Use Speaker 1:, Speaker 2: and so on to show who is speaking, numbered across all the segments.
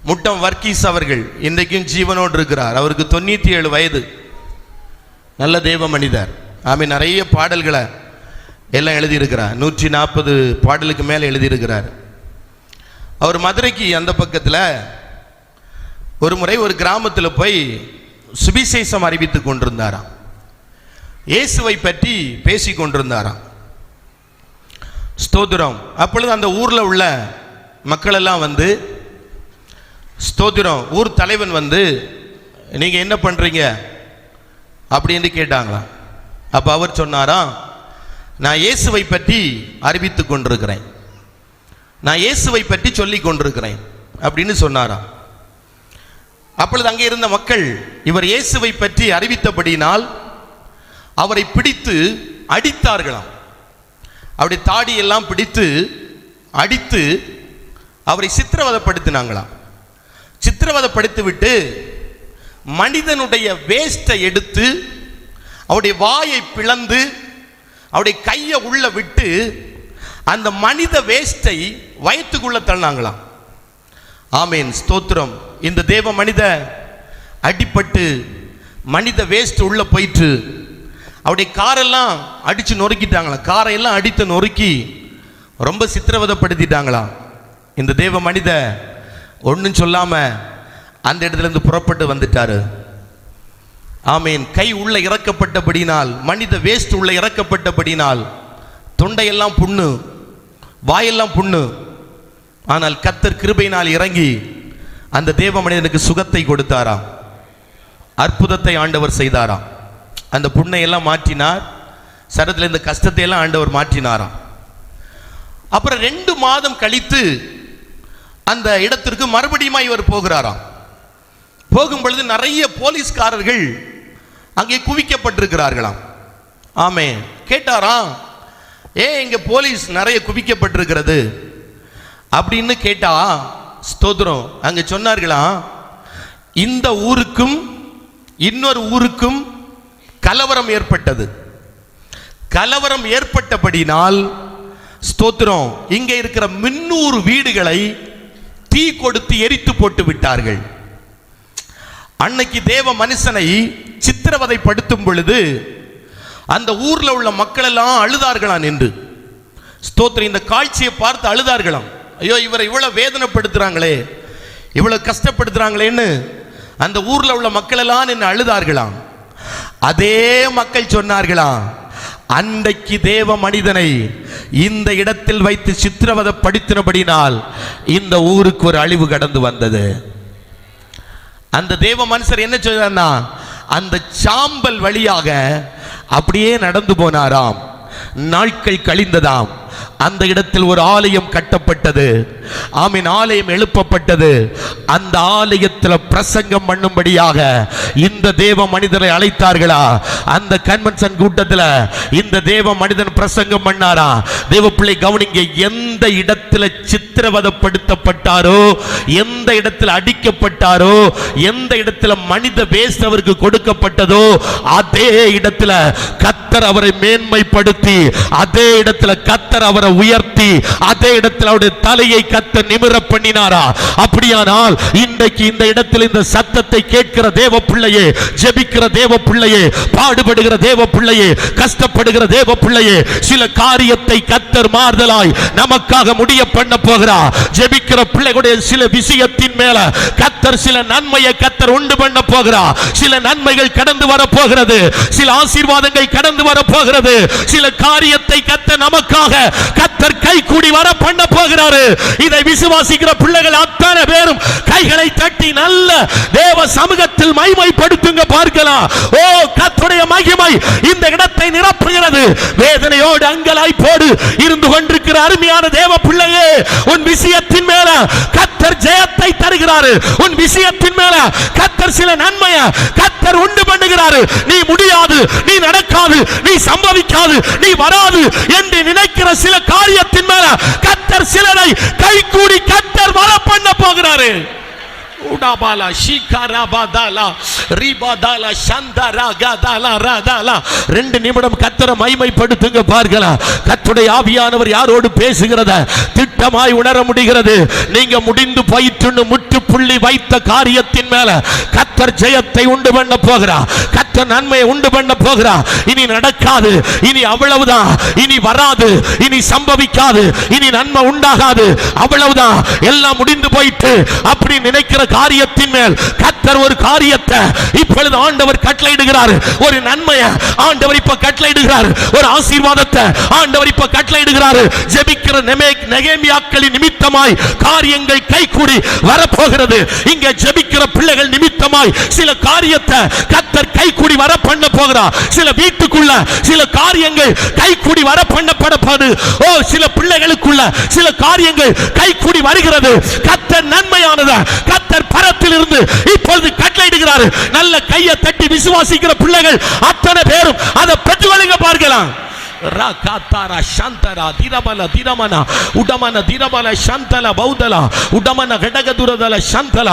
Speaker 1: முட்டம் வர்கீஸ் அவர்கள் இன்றைக்கும் ஜீவனோடு இருக்கிறார். அவருக்கு 97 வயது. நல்ல தேவ மனிதர். நிறைய பாடல்களை எல்லாம் எழுதியிருக்கிறார். 140 பாடலுக்கு மேலே எழுதியிருக்கிறார். அவர் மதுரைக்கு அந்த பக்கத்தில் ஒரு முறை ஒரு கிராமத்தில் போய் சுவிசேஷம் அறிவித்து கொண்டிருந்தாராம். இயேசுவை பற்றி பேசி கொண்டிருந்தாராம். ஸ்தோத்திரம். அப்பொழுது அந்த ஊரில் உள்ள மக்கள் எல்லாம் வந்து, ஸ்தோத்திரம், ஊர் தலைவன் வந்து, நீங்கள் என்ன பண்ணுறீங்க அப்படின்னு கேட்டாங்களாம். அப்போ அவர் சொன்னாராம், நான் இயேசுவை பற்றி அறிவித்து கொண்டிருக்கிறேன், நான் இயேசுவை பற்றி சொல்லி கொண்டிருக்கிறேன் அப்படின்னு சொன்னாராம். அப்பொழுது அங்கே இருந்த மக்கள் இவர் இயேசுவை பற்றி அறிவித்தபடினால் அவரை பிடித்து அடித்தார்களாம். அவருடைய தாடியெல்லாம் பிடித்து அடித்து அவரை சித்திரவதைப்படுத்தினாங்களாம். சித்திரவதைப்படுத்தி விட்டு மனிதனுடைய வேஸ்ட்டை எடுத்து அவருடைய வாயை பிளந்து அவருடைய கையை உள்ள விட்டு அந்த மனித வேஸ்ட்டை வயிற்றுக்குள்ள தள்ளினாங்களாம். ஆமேன், ஸ்தோத்திரம். இந்த தேவ மனித அடிப்பட்டு மனித வேஸ்ட் உள்ள போயிட்டு அவருடைய காரெல்லாம் அடித்து நொறுக்கிட்டாங்களாம். காரையெல்லாம் அடித்து நொறுக்கி ரொம்ப சித்திரவதைப்படுத்திட்டாங்களாம். இந்த தேவ மனித ஒன்றும் சொல்லாமல் அந்த இடத்துலேருந்து புறப்பட்டு வந்துட்டாரு. ஆமேன். கை உள்ள இறக்கப்பட்டபடினால், மனித வேஸ்ட் உள்ள இறக்கப்பட்டபடினால் தொண்டையெல்லாம் புண்ணு, வாயெல்லாம் புண்ணு. ஆனால் கர்த்தர் கிருபையினால் இறங்கி அந்த தேவ மனிதனுக்கு சுகத்தை கொடுத்தாராம். அற்புதத்தை ஆண்டவர் செய்தாராம். அந்த புண்ணை எல்லாம் மாற்றினார். சரத்தில் இந்த கஷ்டத்தை எல்லாம் ஆண்டவர் மாற்றினாராம். அப்புறம் 2 மாதம் கழித்து அந்த இடத்திற்கு மறுபடியும் இவர் போகிறாராம். போகும் பொழுது நிறைய போலீஸ்காரர்கள் அங்கே குவிக்கப்பட்டிருக்கிறார்களாம். ஆமே. கேட்டாராம், இங்க போலீஸ் நிறைய குவிக்கப்பட்டிருக்கிறது அப்படின்னு கேட்டா, ஸ்தோத்திரம், அங்க சொன்னார்களாம், இந்த ஊருக்கும் இன்னொரு ஊருக்கும் கலவரம் ஏற்பட்டது. கலவரம் ஏற்பட்டபடினால், ஸ்தோத்திரம், இங்க இருக்கிற 300 வீடுகளை தீ கொடுத்து எரித்து போட்டு விட்டார்கள். அன்னைக்கு தேவ மனுஷனை சித்திரவதைப்படுத்தும் பொழுது அந்த ஊர்ல உள்ள மக்கள் எல்லாம் அழுதார்களாம் என்று. ஸ்தோத்திரம். இந்த காட்சியை பார்த்து அழுதார்களாம். ஐயோ, இவரை இவ்வளவு வேதனைப்படுத்துறாங்களே, இவ்வளவு கஷ்டப்படுத்துறாங்களேன்னு அந்த ஊர்ல உள்ள மக்கள் எல்லாம் நின்று அழுதார்களாம். அதே மக்கள் சொன்னார்களாம், அன்றைக்கு தேவ மனிதனை இந்த இடத்தில் வைத்து சித்திரவதைப்படுத்தினபடினால் இந்த ஊருக்கு ஒரு அழிவு கடந்து வந்தது. அந்த தேவ மனுஷர் என்ன சொல்றாருன்னா, அந்த சாம்பல் வழியாக அப்படியே நடந்து போனாராம். நாட்கள் கழிந்ததாம். அந்த இடத்தில் ஒரு ஆலயம் கட்டப்பட்டது. ஆமீன். ஆலயம் எழுப்பப்பட்டது. அந்த ஆலயத்தில் பிரசங்கம் பண்ணும்படியாக இந்த தேவ மனிதரை அழைத்தார்களா? அந்த கன்வென்ஷன் கூட்டத்தில் இந்த தேவ மனிதன் பிரசங்கம் பண்ணாரா? தேவ பிள்ளை கவனிங்க. எந்த இடத்துல சித்திரவதைப்படுத்தப்பட்டாரோ, எந்த இடத்துல அடிக்கப்பட்டாரோ, எந்த இடத்துல மனித வேஸ்ட் அவருக்கு கொடுக்கப்பட்டதோ, அதே இடத்துல கர்த்தர் அவரை மேன்மைப்படுத்தி, அதே இடத்துல கர்த்தர் அவரை உயர்த்தி, அதே இடத்தில் அவருடைய தலையை கர்த்தர் நிமிர பண்ணினாரா? அப்படியானால் இன்றைக்கு இந்த இடத்தில் இந்த சத்தத்தை கேட்கிற தேவ பிள்ளையே, ஜெபிக்கிற தேவ பிள்ளையே, பாடுபடுகிற தேவ பிள்ளையே, கஷ்டப்படுகிற தேவ பிள்ளையே, சில காரியத்தை கர்த்தர் மாறுதலாய் நமக்காக முடிய பண்ண போகிறார். ஜெபிக்கிற பிள்ளைகளுடைய சில விஷயத்தின் மேல கர்த்தர் சில நன்மையை கர்த்தர் உண்டு பண்ண போகிறார். சில நன்மைகள் கடந்து வர போகிறது. சில ஆசீர்வாதங்கள் கடந்து வர போகிறது. சில காரியத்தை கர்த்தர் நமக்காக கர்த்தர் கை கூடி வர பண்ண போகிறாரு. இதை விசுவாசிக்கிற பிள்ளைகள் அத்தனை பேரும் கைகளை தட்டி நல்ல தேவ சமூகத்தில் மகிமைப்படுத்துங்க பார்க்கலாம். ஓ, கர்த்தருடைய மகிமை இந்த இடத்தை நிரப்புகிறது. வேதனையோடு அங்கலாய்ப்போடு இருந்து கொண்டிருக்கிற அருமையான தேவ பிள்ளையே, உன் விஷயத்தின் மேல கர்த்தர் ஜெயத்தை தருகிறார். உன் விஷயத்தின் மேல கர்த்தர் சில நன்மையை கர்த்தர் உண்டு பண்ணுகிறார். நீ முடியாது, நீ நடக்காது, நீ சம்பவிக்காது, நீ வராது என்று நினைக்கிற சில காரியத்தின் மேல கர்த்தர் சிலரை கை கூடி கர்த்தர் வர பண்ண போகிறாரு. உடாபாலா ஷீகாராபாதாலா ரிபாதாலா சந்தராகாதாலா ராதாலா. 2 நிமிடம் கர்த்தரை மகிமைப்படுத்துங்க பார்க்கலாம். கர்த்தருடைய ஆவியானவர் யாரோடு பேசுகிறத திட்டமாய் உணர முடிகிறது. நீங்க முடிந்து போயிட்டு முற்றுப்புள்ளி வைத்த காரியத்தின் மேல கர்த்தர் ஜெயத்தை உண்டு பண்ண போகிறார். கர்த்தர் நன்மையை உண்டு பண்ண போகிறார். இனி நடக்காது, இனி அவ்வளவுதான், இனி வராது, இனி சம்பவிக்காது, இனி நன்மை உண்டாகாது, அவ்வளவுதான், எல்லாம் முடிந்து போயிட்டு அப்படி நினைக்கிற காரியத்தின் மேல் கர்த்தர் ஒரு காரியத்தை இப்பொழுது ஆண்டவர் கட்டளையிடுகிறார். ஒரு நன்மையை ஆண்டவர் இப்ப கட்டளையிடுகிறார். ஒரு ஆசீர்வாதத்தை ஆண்டவர் இப்ப கட்டளையிடுகிறார். ஜெபிக்கிற நெகேமியாக்களின் நிமித்தமாய் காரியங்கள் கைகூடி வரப்போகிறது. இங்க ஜெபிக்கிற பிள்ளைகள் நிமித்தமாய் சில காரியத்தை கர்த்தர் கைகூடி வர பண்ண போகிறார். சில வீட்டுக்குள்ள சில காரியங்கள் கைகூடி வர பண்ணப்பட போகுது. ஓ, சில பிள்ளைகளுக்குள்ள சில காரியங்கள் கைகூடி வருகிறது. கர்த்தர் நன்மையானது கர்த்தர் பரத்தில் இருந்து இப்பொழுது கட்டளையிடுகிறார். நல்ல கையை தட்டி விசுவாசிக்கிற பிள்ளைகள் அத்தனை பேரும் அதை பெற்றுக்கொள்ளுங்க பார்க்கலாம். ராகாதாரா சாந்தரா திரமல திரமன உடமன திரமல சாந்தல பௌதல உடமன கடகதுரதல சாந்தல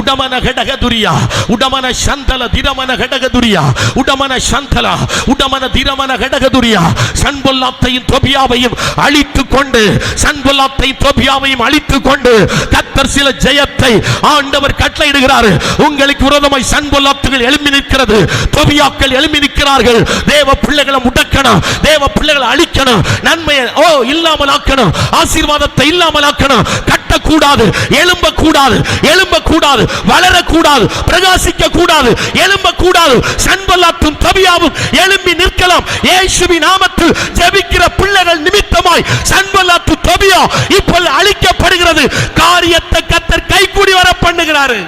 Speaker 1: உடமன கடகதுரியா உடமன சாந்தல திரமன கடகதுரியா உடமன சாந்தல உடமன திரமன கடகதுரியா சன்பொல்லாத்தையும் தொபியாவையும் அழித்துக் கொண்டு சன்பொல்லாத்தையும் தொபியாவையும் அழித்துக் கொண்டு கர்த்தர் சில ஜெயத்தை ஆண்டவர் கட்டளையிடுகிறார். உங்களுக்கு விரோதமாய் சன்பொல்லாத்துகள் எழும்பி நிற்கிறது, தொபியாக்கள் எழும்பி நிற்கிறார்கள். தேவ பிள்ளைகளை முடக்கணும், தேவ பிள்ளைகளை அழிக்கணும், நன்மையை இல்லாமல் ஆக்கணும், ஆசீர்வாதத்தை இல்லாமல் ஆக்கணும். கட்டக்கூடாது, எழும்பக்கூடாது, எழும்பக்கூடாது, வளரக்கூடாது, பிரகாசிக்க கூடாது, எழும்பக்கூடாது. சன்பல்லாத்தும் தொபியாவும் எழும்பி நிற்கலாம். இயேசுவின் நாமத்தில் ஜெபிக்கிற பிள்ளைகள் நிமித்தமாய் சன்பல்லாத்து தொபியா இப்பொழுது அழிக்கப்படுகிறது. காரியத்தை கர்த்தர் கைகூடி வர பண்ணுகிறார்.